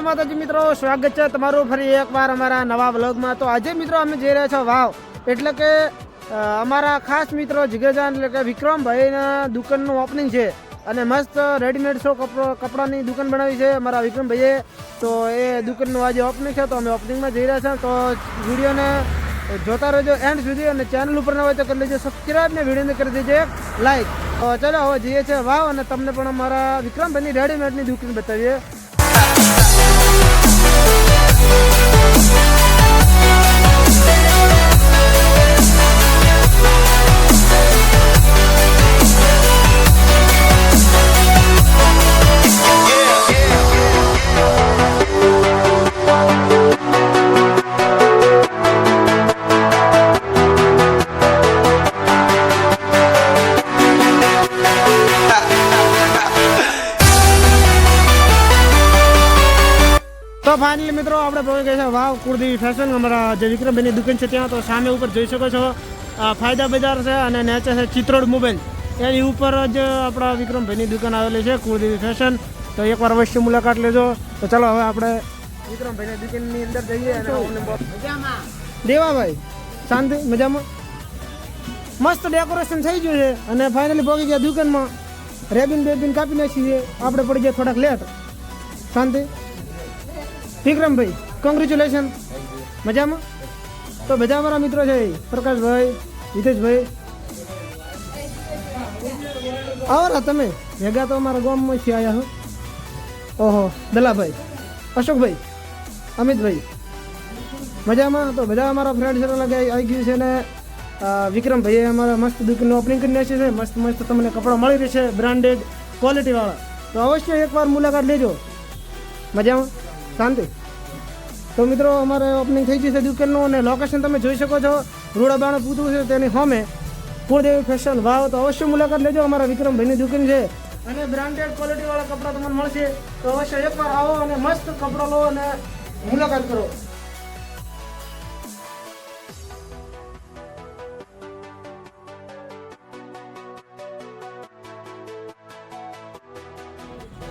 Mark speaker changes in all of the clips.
Speaker 1: जय माताजी मित्रों, स्वागत है तमारू फरी एक बार अमारा नवा व्लॉग में। तो आज मित्रों अमे जई रह्या छे वाव, एटले के अमारा खास मित्रों जिगरजान એટલે કે વિક્રમ ભાઈના દુકાનનું ઓપનિંગ છે અને મસ્ત રેડીમેડ શો કપડાની દુકાન બનાવી છે અમારા વિક્રમ ભાઈએ। તો એ દુકાનનું આજે ઓપનિંગ છે, તો અમે ઓપનિંગમાં જઈ રહ્યા છે। તો વિડીયોને જોતા રહેજો એન્ડ સુધી અને ચેનલ ઉપર ન હોય તો કરી લેજો સબસ્ક્રાઇબ ને વિડીયોને કરી દેજો એક લાઈક। તો ચાલો હવે જઈએ છે વાવ અને તમને પણ અમારા વિક્રમ ભાઈની રેડીમેડની દુકાન બતાવીએ। तो फाइनली मित्रों આપણે પહોંચી ગયા છે વાવ કુળદેવી ફેશન અમારા જે વિક્રમભાઈની દુકાન છે ત્યાં। તો સામે ઉપર જોઈ શકો છો ફાયદા બજાર છે અને નીચે છે ચિત્રોડ મોબાઈલ, એની ઉપર જ આપણા વિક્રમભાઈની દુકાન આવેલી છે કુળદેવી ફેશન। તો એકવાર અવશ્ય મુલાકાત લેજો। તો ચાલો હવે આપણે વિક્રમભાઈની દુકાનની અંદર જઈએ અને મજામાં દેવાભાઈ શાંતિ મજામાં મસ્ત ડેકોરેશન થઈ ગયું છે અને ફાઇનલી પહોંચી ગયા દુકાનમાં। રેબિન કાપી નાખી છે આપણે, પડી ગયા થોડાક લેટ। શાંતિ विक्रम भाई कॉन्ग्रेच्युलेशन मजा में। तो बजा हमारा मित्रों है प्रकाश भाई, हितेश भाई और तमे भेगा तो अमरा गाम में आया हो। ओहो दला भाई, अशोक भाई, अमित भाई मजा में। तो बजा हमारा फ्रेंड से लगे आई गई है ने विक्रम भाई हमारा मस्त दुकान ओपनिंग करने से मस्त मस्त तमने कपड़ा मળી રહેશે ब्रांडेड क्वालिटी वाला। तो अवश्य एक बार मुलाकात लेजो मजा में शांति। तो मित्रों अमारे ओपनिंग थी जैसे दुकान ने लोकेशन तमे જોઈ શકો છો રૂડાબાણા પૂતળું છે તેની સામે કુળદેવી ફેશન વાવ। તો અવશ્ય મુલાકાત લેજો, અમારા વિક્રમ ભાઈની દુકાન છે અને બ્રાન્ડેડ ક્વોલિટી વાળા કપડા તમને મળશે। તો અવશ્ય એકવાર આવો અને મસ્ત કપડા લો અને મુલાકાત કરો।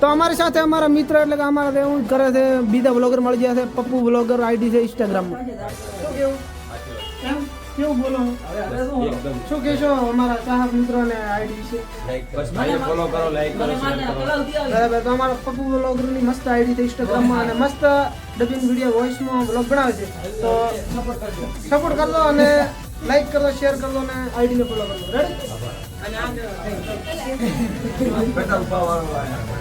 Speaker 1: तो हमारे साथ है हमारा मित्र એટલે કે અમારા એવું કરે છે બીજા બ્લોગર મળી ગયા છે, પપ્પુ બ્લોગર આઈડી છે ઇન્સ્ટાગ્રામ માં। શું કેવું એમ કેવું બોલો એકદમ શું કહેશો અમારા ચાહક મિત્રોને આઈડી છે? લાઈક બસ ભાઈ ફોલો કરો, લાઈક કરો, શેર કરો બરાબર। તો અમારા પપ્પુ બ્લોગર ની મસ્ત આઈડી છે ઇન્સ્ટાગ્રામ માં અને મસ્ત ડબિંગ વિડિયો વોઇસ માં બ્લોગ બનાવે છે। તો સપોર્ટ કરજો અને લાઈક કરો, શેર કરો અને આઈડી ને ફોલો કરજો। રેડી અને આ બેટા ઉપાવાળો આયા